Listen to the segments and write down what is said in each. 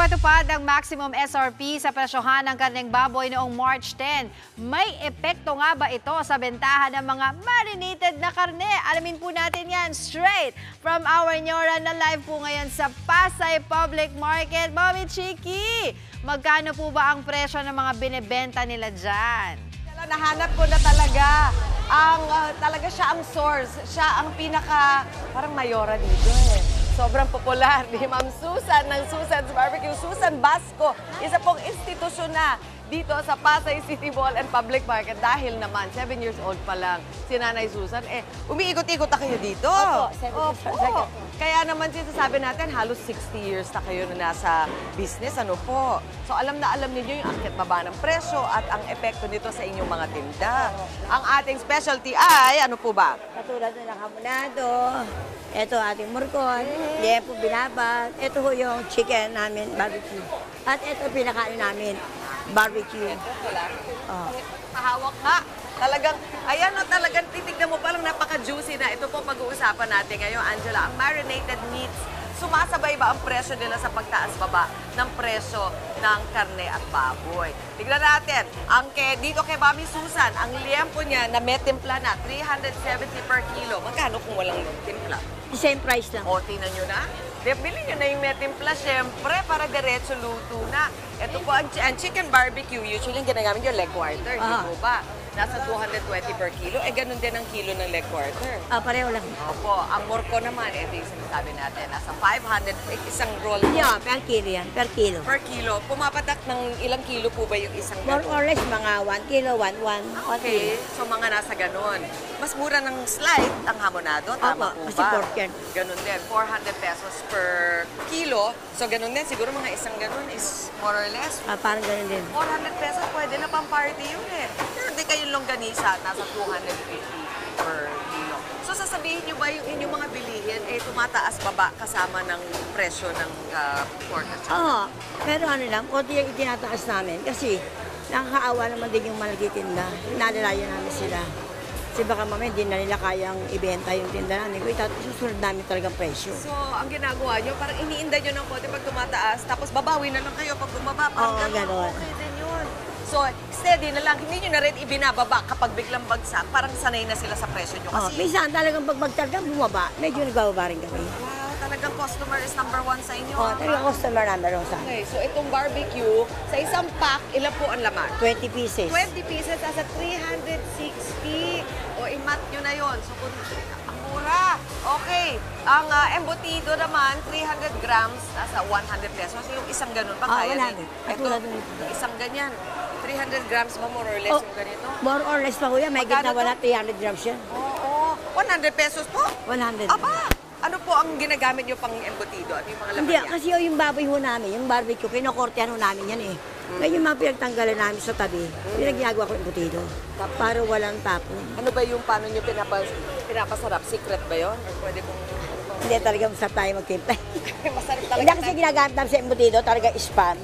Nagpatupad ang maximum SRP sa presyohan ng karneng baboy noong March 10. May epekto nga ba ito sa bentahan ng mga marinated na karne? Alamin po natin yan straight from our Nyora na live po ngayon sa Pasay Public Market. Mommy Chiki, magkano po ba ang presyo ng mga binebenta nila dyan? Nahanap ko na talaga talaga siya ang source. Siya ang pinaka, parang mayora dito eh. Sobrang popular ni Ma'am Susan ng Susan's Barbecue. Susan Basco, isa pong institusyon na dito sa Pasay City Mall and Public Market dahil naman 7 years old pa lang si Nanay Susan. Umiikot-ikot na kayo dito. Opo, 7 years old. Kaya naman sinasabi natin halos 60 years na kayo na nasa business. Ano po? So alam na alam niyo yung akit baba ng presyo at ang epekto nito sa inyong mga tinda. Ang ating specialty ay ano po ba? Katulad ng hamonado, ito ating murkon, liempo binabad, ito ho yung chicken namin, barbecue. At ito pinakain namin, barbecue. Pahawak nga. Talagang, ayan o, talagang titignan mo palang napaka-juicy na. Ito po pag-uusapan natin ngayon, Angela. Ang marinated meats, sumasabay ba ang presyo nila sa pagtaas-baba ng presyo ng karne at baboy? Tignan natin, dito kay Mami Susan, ang liempo niya na may timpla na, 370 per kilo. Magkano kung walang timpla? Same price lang. O, tingnan nyo na. Bilhin nyo na yung may timpla, syempre, para diretso luto na. Ito po ang chicken barbecue. Usually, yung ginagamit yung leg quarter, hindi po ba? Nasa 220 per kilo. Ganun din ang kilo ng leg quarter. Pareho lang. Opo, ang murko naman, ito yung sinasabi natin, nasa 500, isang roll. Yeah, per kilo yan, per kilo. Per kilo. Pumapatak ng ilang kilo po ba yung isang More ganun? or less, mga 1 kilo, 1 Okay, so mga nasa ganun. Mas mura ng slide ang hamonado, tama po kasi ba? pork yan. Ganun din, 400 pesos per kilo. So ganun din, siguro mga isang ganun is more or less. Parang ganun din. 400 pesos, pwede na pang party yun eh. Pero hindi kayong longganisa, nasa 250 per kilo. So sasabihin nyo ba yung inyong mga bilihin, tumataas baba kasama ng presyo ng pork at chicken? Oo, pero ano lang, konti yung itinataas namin kasi nakakaawa naman din yung malagtitinda. Nalalayo namin sila. Kasi baka mamaya hindi na nila kayang ibenta yung tinda namin. Kaya susunod namin talagang presyo. So, ang ginagawa nyo, parang iniinda nyo ng konti pag tumataas, tapos babawi na lang kayo pag bumaba. Parang ganon. Okay din yun. So, steady na lang. Hindi nyo na rin ibinababa kapag biglang bagsak. Parang sanay na sila sa presyo nyo. Kasi, minsan talagang pag magtarga bumaba, medyo nagbababa rin kami. wow, talagang customer is number 1 sa inyo. Talagang customer number 1 sa akin. Okay, so itong barbecue, sa isang pack, ilan po ang laman? 20 pieces. 20 pieces, nasa 360. O, i-mat nyo na yon. So, kung ang mura. Okay. Ang embutido naman, 300 grams, nasa 100 pesos. Yung isang ganun pa kaya 100. Ito, isang ganyan. 300 grams ba more or less yung ganito? More or less pa kuya, may Magkano gitna wala 300 grams yan. Oo. 100 pesos po? 100. Aba! Ano po ang ginagamit nyo pang embutido? Ano yung mga laman Hindi, niya? kasi yung baboy ho namin, yung barbecue, kinokortehan ho namin yan eh. Ngayon yung mga pinagtanggalan namin sa tabi, pinagyagawa ko yung butido. Para walang tapon. Ano ba yung paano nyo pinapasarap? Secret ba yun? Or pwede kong... Hindi talaga masarap tayo magtimpla. Masarap talaga. Hindi kasi ginagamit namin sa embutido, talaga spam.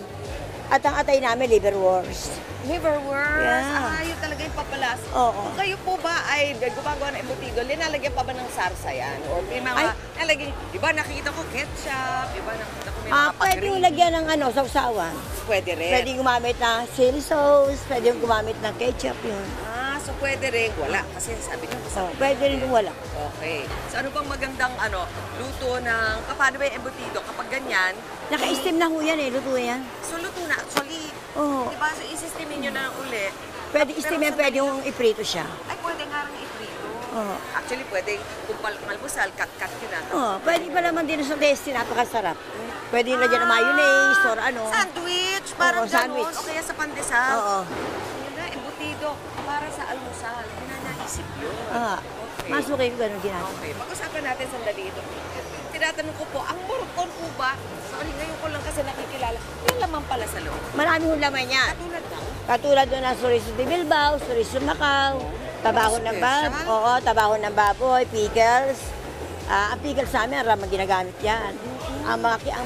At ang atay namin, liverwurst. Liverwurst? Yeah. Yun talaga yung papalas. Oo. Kung kayo po ba ay gumagawa ng embutido, linalagyan pa ba ng sarsa yan? Or may mga, nalagyan, iba nakikita ko ketchup, iba nakikita ko may mga Pwede yung lagyan ng sausawan. Pwede rin. Pwede gumamit ng chili sauce, pwede yung gumamit ng ketchup yun. So pwede rin. Wala. Kasi sabi nyo, Pwede rin kung wala. okay. So ano bang magandang luto ng, paano ba yung embutido? Kapag ganyan, Naka-steam na ho yan eh, luto yan. so luto na. Actually, Oo. diba, so isistemin nyo na uli. Pwede steam yan, pwede yung iprito siya. Ay, pwede nga rin iprito. Oo. Actually, pwede kung malbusal, cut-cut yun na. Pwede pa naman din sa tasty, napakasarap. Pwede yung lagyan ng mayonnaise or ano. Sandwich, parang Oo, sandwich. ganon. O kaya sa pandesal. Oo. Yun na, embutido. Para sa almusal. Hindi na naisip yun. Okay. Mas okay yung ganun ginagawa. Okay, pag-usapan natin sandali ito. Tinatanong ko po, ang murkon po ba? Sorry, ngayon ko lang kasi nakikilala. Yung laman pala sa loob. Marami hong laman yan. Katulad daw. Katulad doon ng suriso de Bilbao, suriso Macau, tabaho ng baboy, special? tabaho ng baboy, pickles. Ang pickles namin, ramang ginagamit yan. Ang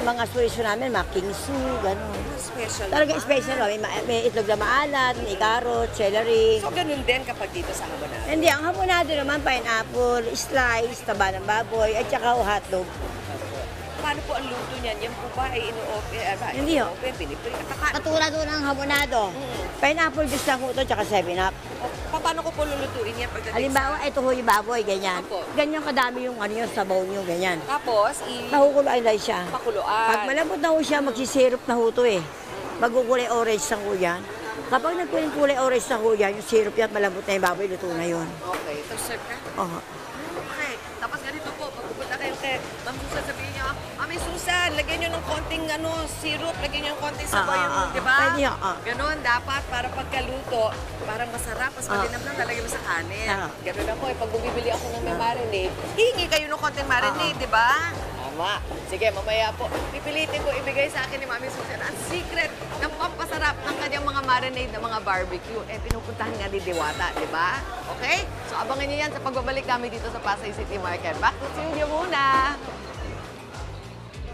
mga suriso namin, mga kingsu, gano'n. Special Talaga naman. special, may itlog na maalat, may carrot, celery. So, ganun din kapag dito sa hamonado. Hindi, ang hamonado naman, pineapple, slice, taba ng baboy, at saka hotdog. paano po ang luto niyan? Yan po ba ay ino-open? Hindi, ho. Ino-open, pinipili. Katulad doon ng hamonado. Pineapple juice lang po ito, tsaka 7-Up. Paano ko po lulutuin yan pagdating Halimbawa, ito ho yung baboy, ganyan. Apo. Ganyan kadami yung ano yun, sabaw nyo, ganyan. Tapos, Mahukuluan lang siya. pakuluan. Pag malambot na ho siya, magsisirop na ho ito eh. Magkukulay orange na ho yan. Kapag nagkulay orange na ho yan, yung syrup yan, malambot na yung baboy, luto na yun. Okay, ito serve ka? Oh. Okay, tapos ganito po, pag pupunta kayo kay Ma'am Susan, sabihin niyo, Mami Susan, lagyan niyo ng konting syrup, lagyan niyo ng konting sabaw yung, di ba? Pwede yun, Ganon, dapat para pagkaluto, parang masarap, mas malinam lang, lalagyan mo sa kanin. Ganon ako, pag bumibili ako ng may marinade, hihingi kayo ng konting marinade, di ba? Tama. Sige, mamaya po, pipilitin ko ibigay sa akin ni Mami Susan ang secret ng pampasarap ng kanyang mga marinade na mga barbecue. Pinupuntahan nga ni Diwata, di ba? Okay? So, abangan niyo yan sa pagbabalik namin dito sa Pasay City Market. Back to studio muna!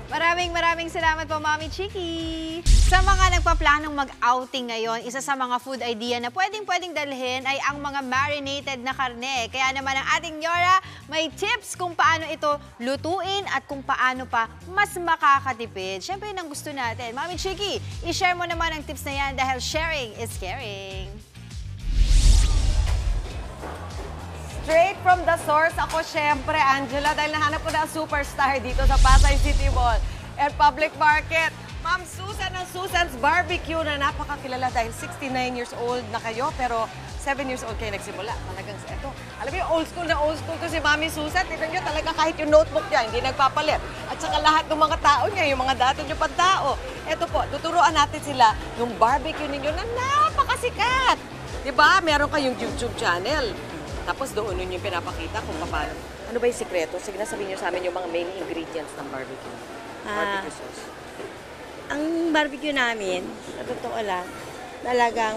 Maraming salamat po, Mami Chiki! Sa mga nagpaplanong mag-outing ngayon, isa sa mga food idea na pwedeng dalhin ay ang mga marinated na karne. Kaya naman ang ating Yora, may tips kung paano ito lutuin at kung paano pa mas makakatipid. Siyempre, yun ang gusto natin. Mami Chiki, i-share mo naman ang tips na yan dahil sharing is caring. Straight from the source, ako syempre, Angela, dahil nahanap ko na ang superstar dito sa Pasay City Mall and Public Market. Ma'am Susan ng Susan's Barbecue na napakakilala dahil 69 years old na kayo, pero 7 years old kayo nagsimula. Talagang ito. Alam mo yung old school ko si Mami Susan. Tignan nyo talaga kahit yung notebook niya, hindi nagpapalit. At saka lahat ng mga tao niya, yung mga dati niyo pang tao. Ito po, tuturuan natin sila yung barbecue ninyo na napakasikat. Diba? Meron kayong YouTube channel. Tapos doon nun yung pinapakita kung paano. Ano ba yung sikreto? Sige na sabihin nyo sa amin yung mga main ingredients ng barbecue. Barbecue sauce. Ang barbecue namin, sa totoo lang, talagang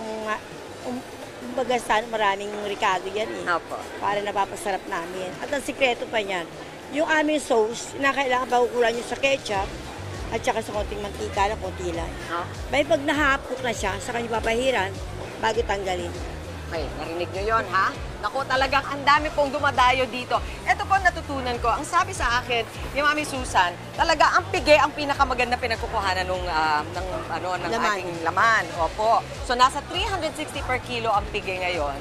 kumbaga maraming ricado yan eh. Apo. Para napapasarap namin. At ang sikreto pa niyan, yung aming sauce, kailangan pakukulan nyo sa ketchup at saka sa konting mantika na konti lang. No? May pag nahapok na siya, sa kanya papahiran, bago tanggalin. Okay, narinig nyo yun, ha? Naku, talagang ang dami pong dumadayo dito. Ito po ang natutunan ko. Ang sabi sa akin ni Mami Susan, talaga ang pigi ang pinakamaganda pinagkukuhanan ng Laman. ating laman. Opo. So, nasa 360 per kilo ang pigi ngayon.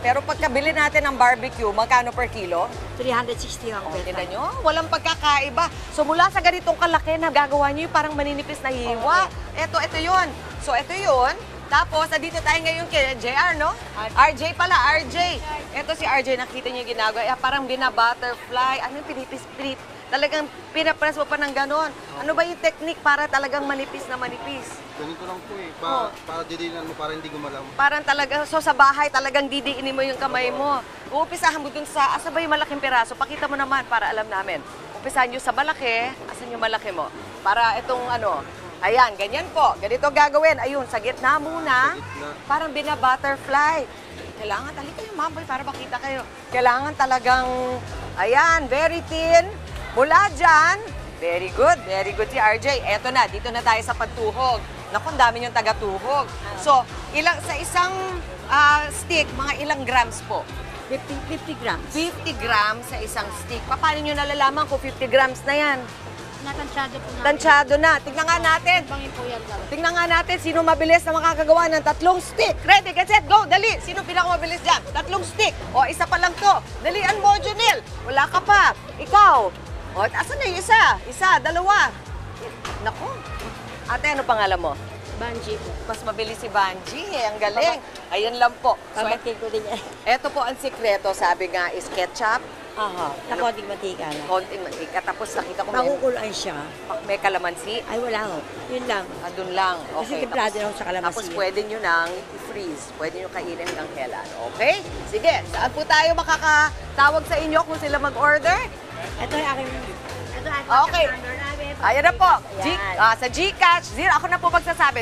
Pero pagkabili natin ng barbecue, magkano per kilo? 360 ang Okay, benta. tignan nyo, walang pagkakaiba. So, mula sa ganitong kalaki na gagawa nyo yung parang maninipis na hiwa. Ito yun. So, ito yun. Tapos, dito tayo ngayon kay JR, no? RJ pala, RJ. Ito si RJ, nakita niyo yung ginagawa. Parang bina-butterfly. Ano yung pinipis-pinip? Talagang pinapress mo pa ng ganon. Ano ba yung technique para talagang manipis na manipis? Ganito lang po eh. Para didinan mo, para hindi gumalaw. Parang talaga, so sa bahay talagang didiinin mo yung kamay mo. Uupisahan mo dun sa, asa ba yung malaking piraso? Pakita mo naman para alam namin. Umpisahan nyo sa malaki, asan yung malaki mo? Para itong ayan, ganyan po. Ganito gagawin. Ayun, sa gitna muna. Sa gitna. Parang bina-butterfly. Kailangan, halika kayo, mamboy, para makita kayo. Kailangan talagang, ayan, very thin. Mula dyan, very good si RJ. Eto na, dito na tayo sa pagtuhog. Naku, ang dami yung taga-tuhog. So, sa isang stick, mga ilang grams po? 50 grams. 50 grams sa isang stick. Paano nyo nalalaman kung 50 grams na yan? Natansyado po namin. Tansyado na. Tignan nga natin. Bangin po yan. Tingnan nga natin sino mabilis na makakagawa ng 3 stick. Ready, get set, go! Dali! Sino pinakamabilis dyan? 3 stick. O, isa pa lang to. Dalian mo, Junil. Wala ka pa. Ikaw. O, asan na yung isa? Isa, dalawa. Naku. Ate, ano pangalan mo? Banji po. Mas mabilis si Banji. Ang galing. Ayan lang po. So, Pabati ko din yan. eto po ang sikreto. Sabi nga is ketchup, Aha, na konting mantika lang. konting mantika. Tapos nakita ko may, Pakukuluan siya. may kalamansi. Ay, wala ho. Yun lang. Doon lang. Kasi Okay. templado lang sa kalamansi. Tapos pwede nyo nang i-freeze. Pwede nyo kainin hanggang kailan. Okay? Sige. Saan po tayo makakatawag sa inyo kung sila mag-order? Ito yung aking... Ito ang Okay. number namin. Ayan na po. Ayan. Sa GCash, ako na po magsasabi,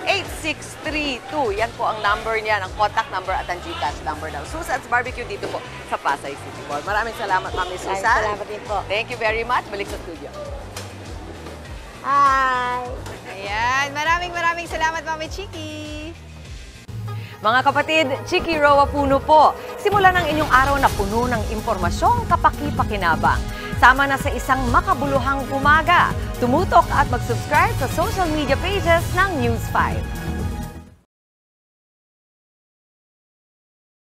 0929-752-8632. Yan po ang number niya, ang contact number at ang GCash number ng Susan's Barbecue dito po sa Pasay City Mall. Maraming salamat, Mami Susan. Salamat din po. Thank you very much. Balik sa studio. Hi! Ayan, maraming salamat, Mami Chiki! Mga kapatid, Chiki Roa Puno po. Simulan ang inyong araw na puno ng impormasyong kapaki-pakinabang. Sama na sa isang makabuluhang umaga. Tumutok at mag-subscribe sa social media pages ng News 5.